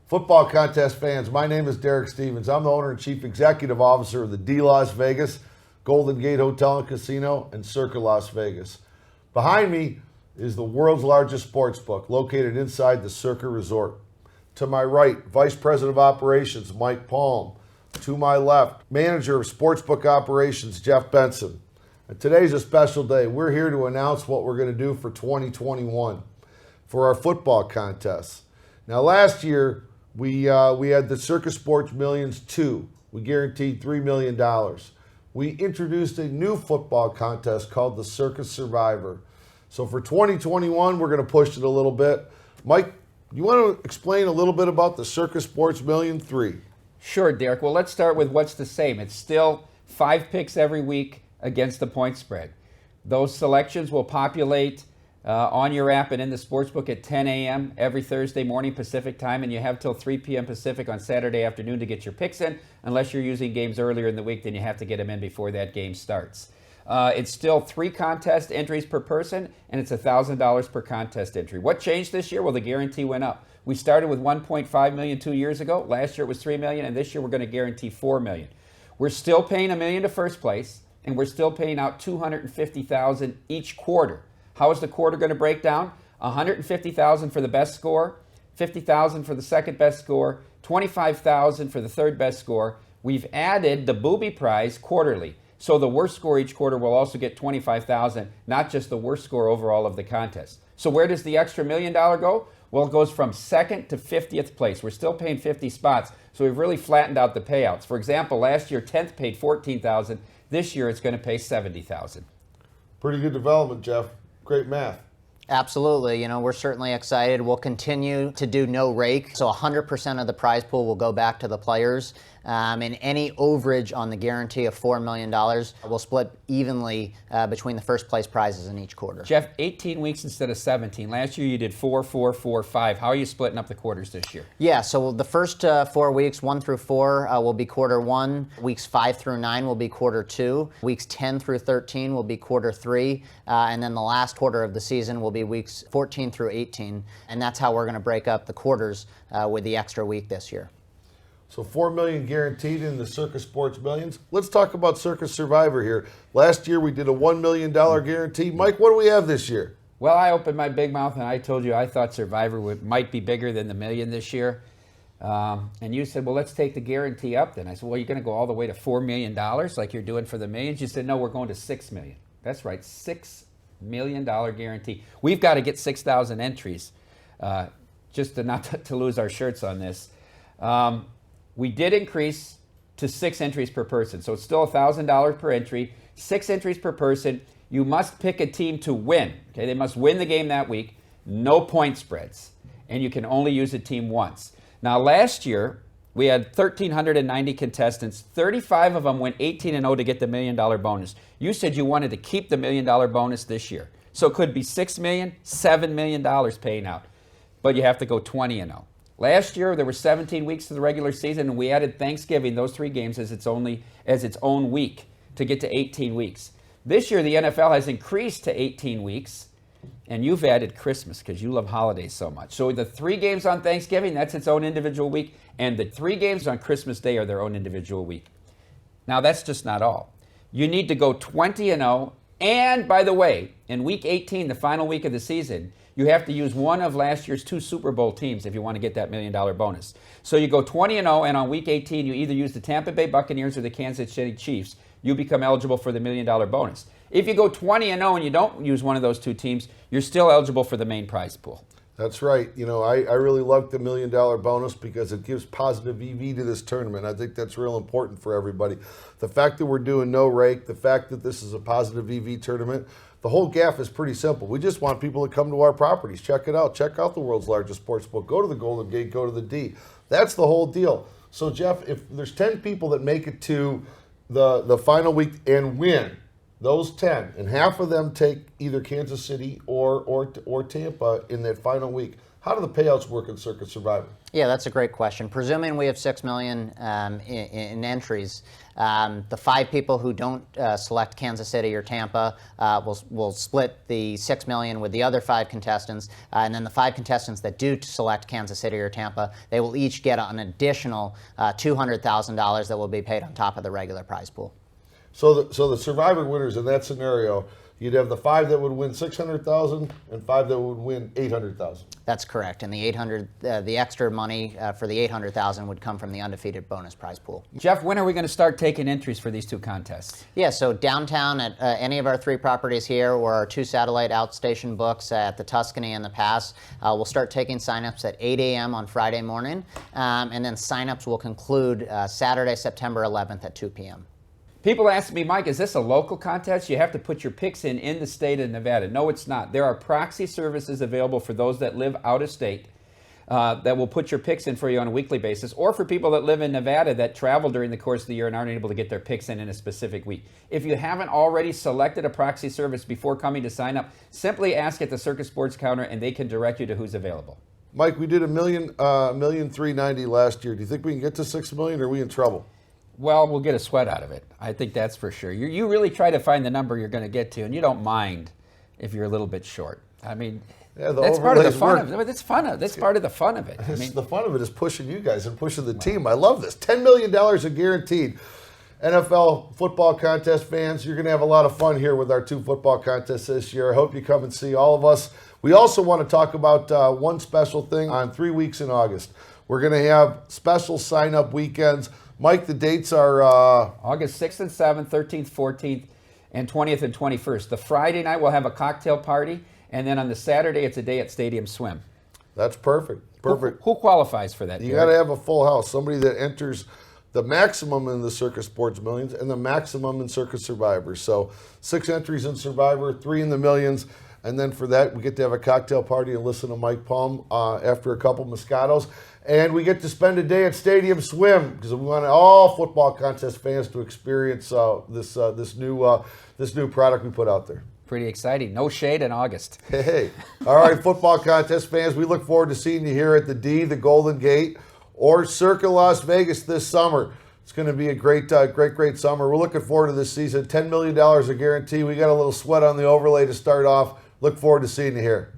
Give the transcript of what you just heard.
Football contest fans, my name is Derek Stevens. I'm the owner and chief executive officer of the D Las Vegas, Golden Gate Hotel and Casino, and Circa Las Vegas. Behind me is the world's largest sports book located inside the Circa Resort. To my right, Vice President of Operations, Mike Palm. To my left, Manager of Sportsbook Operations, Jeff Benson. And today's a special day. We're here to announce what we're going to do for 2021 for our football contests. Now, last year, we had the Circa Sports Millions II. We guaranteed $3 million. We introduced a new football contest called the Circa Survivor. So for 2021, we're going to push it a little bit. Mike, you want to explain a little bit about the Circa Sports Million III? Sure, Derek. Well, let's start with what's the same. It's still 5 picks every week against the point spread. Those selections will populate on your app and in the sportsbook at 10 a.m. every Thursday morning Pacific time, and you have till 3 p.m. Pacific on Saturday afternoon to get your picks in. Unless you're using games earlier in the week, then you have to get them in before that game starts. It's still 3 contest entries per person, and it's $1,000 per contest entry. What changed this year? Well, the guarantee went up. We started with $1.5 million 2 years ago. Last year it was $3 million, and this year we're going to guarantee $4 million. We're still paying $1 million to first place, and we're still paying out $250,000 each quarter. How is the quarter going to break down? $150,000 for the best score, $50,000 for the second best score, $25,000 for the third best score. We've added the booby prize quarterly. So the worst score each quarter will also get $25,000, not just the worst score overall of the contest. So where does the extra $1 million go? Well, it goes from second to 50th place. We're still paying 50 spots, so we've really flattened out the payouts. For example, last year 10th paid $14,000. This year it's going to pay $70,000. Pretty good development, Jeff. Great math. Absolutely. You know, we're certainly excited. We'll continue to do no rake. So 100% of the prize pool will go back to the players. And any overage on the guarantee of $4 million will split evenly between the first place prizes in each quarter. Jeff, 18 weeks instead of 17. Last year you did 4, 4, 4, 5. How are you splitting up the quarters this year? Yeah, so the first 4 weeks, 1 through 4, will be quarter 1. Weeks 5 through 9 will be quarter 2. Weeks 10 through 13 will be quarter 3. And then the last quarter of the season will be weeks 14 through 18. And that's how we're going to break up the quarters with the extra week this year. So $4 million guaranteed in the Circa Sports Millions. Let's talk about Circa Survivor here. Last year we did a $1 million guarantee. Mike, what do we have this year? Well, I opened my big mouth and I told you I thought Survivor might be bigger than the million this year. And you said, well, let's take the guarantee up then. I said, well, you're going to go all the way to $4 million like you're doing for the millions? You said, no, we're going to $6 million. That's right, $6 million guarantee. We've got to get 6,000 entries just to not to lose our shirts on this. We did increase to 6 entries per person, so it's still $1,000 per entry, 6 entries per person. You must pick a team to win. Okay, they must win the game that week. No point spreads, and you can only use a team once. Now, last year we had 1,390 contestants. 35 of them went 18-0 to get the $1 million bonus. You said you wanted to keep the $1 million bonus this year, so it could be $6 million, $7 million paying out, but you have to go 20-0. Last year, there were 17 weeks to the regular season, and we added Thanksgiving, those 3 games, as its own week to get to 18 weeks. This year, the NFL has increased to 18 weeks, and you've added Christmas because you love holidays so much. So the 3 games on Thanksgiving, that's its own individual week, and the 3 games on Christmas Day are their own individual week. Now, that's just not all. You need to go 20-0, and by the way, in week 18, the final week of the season, you have to use one of last year's 2 Super Bowl teams if you want to get that $1 million bonus. So you go 20-0, and on week 18, you either use the Tampa Bay Buccaneers or the Kansas City Chiefs. You become eligible for the $1 million bonus. If you go 20-0 and you don't use one of those 2 teams, you're still eligible for the main prize pool. That's right. You know, I really like the $1 million bonus because it gives positive EV to this tournament. I think that's real important for everybody. The fact that we're doing no rake, the fact that this is a positive EV tournament, the whole gaff is pretty simple. We just want people to come to our properties. Check it out. Check out the world's largest sports book. Go to the Golden Gate. Go to the D. That's the whole deal. So, Jeff, if there's 10 people that make it to the final week and win, those 10, and half of them take either Kansas City or Tampa in that final week, How do the payouts work in Circa Survivor? Yeah, that's a great question. Presuming we have 6 million in entries, the 5 people who don't select Kansas City or Tampa will split the 6 million with the other 5 contestants, and then the 5 contestants that do select Kansas City or Tampa, they will each get an additional $200,000 that will be paid on top of the regular prize pool. So the Survivor winners in that scenario, you'd have the 5 that would win 600,000 and 5 that would win 800,000. That's correct, and the extra money for the 800,000 would come from the undefeated bonus prize pool. Jeff, when are we going to start taking entries for these 2 contests? Yeah, so downtown at any of our 3 properties here, or our 2 satellite outstation books at the Tuscany and the Pass, we'll start taking signups at 8 a.m. on Friday morning, and then signups will conclude Saturday, September 11th at 2 p.m. People ask me, Mike, is this a local contest? You have to put your picks in the state of Nevada. No, it's not. There are proxy services available for those that live out of state that will put your picks in for you on a weekly basis, or for people that live in Nevada that travel during the course of the year and aren't able to get their picks in a specific week. If you haven't already selected a proxy service before coming to sign up, simply ask at the Circa Sports counter and they can direct you to who's available. Mike, we did $1,390,000 last year. Do you think we can get to 6 million, or are we in trouble? Well, we'll get a sweat out of it. I think that's for sure. You really try to find the number you're going to get to, and you don't mind if you're a little bit short. I mean, yeah, that's part of the fun work. of it. That's fun. That's part of the fun of it. I It's mean, the fun of it is pushing you guys and pushing the team. I love this. $10 million are guaranteed. NFL football contest fans, you're going to have a lot of fun here with our 2 football contests this year. I hope you come and see all of us. We also want to talk about one special thing on 3 weeks in August. We're going to have special sign-up weekends. Mike, the dates are... August 6th and 7th, 13th, 14th, and 20th and 21st. The Friday night, we'll have a cocktail party, and then on the Saturday, it's a day at Stadium Swim. That's perfect. Perfect. Who qualifies for that? You got to have a full house. Somebody that enters the maximum in the Circa Sports Millions and the maximum in Circa Survivor. So 6 entries in Survivor, 3 in the Millions. And then for that, we get to have a cocktail party and listen to Mike Palm after a couple Moscatos. And we get to spend a day at Stadium Swim because we want all football contest fans to experience this new product we put out there. Pretty exciting. No shade in August. Hey. All right, football contest fans, we look forward to seeing you here at the D, the Golden Gate, or Circa Las Vegas this summer. It's going to be a great summer. We're looking forward to this season. $10 million a guarantee. We got a little sweat on the overlay to start off. Look forward to seeing you here.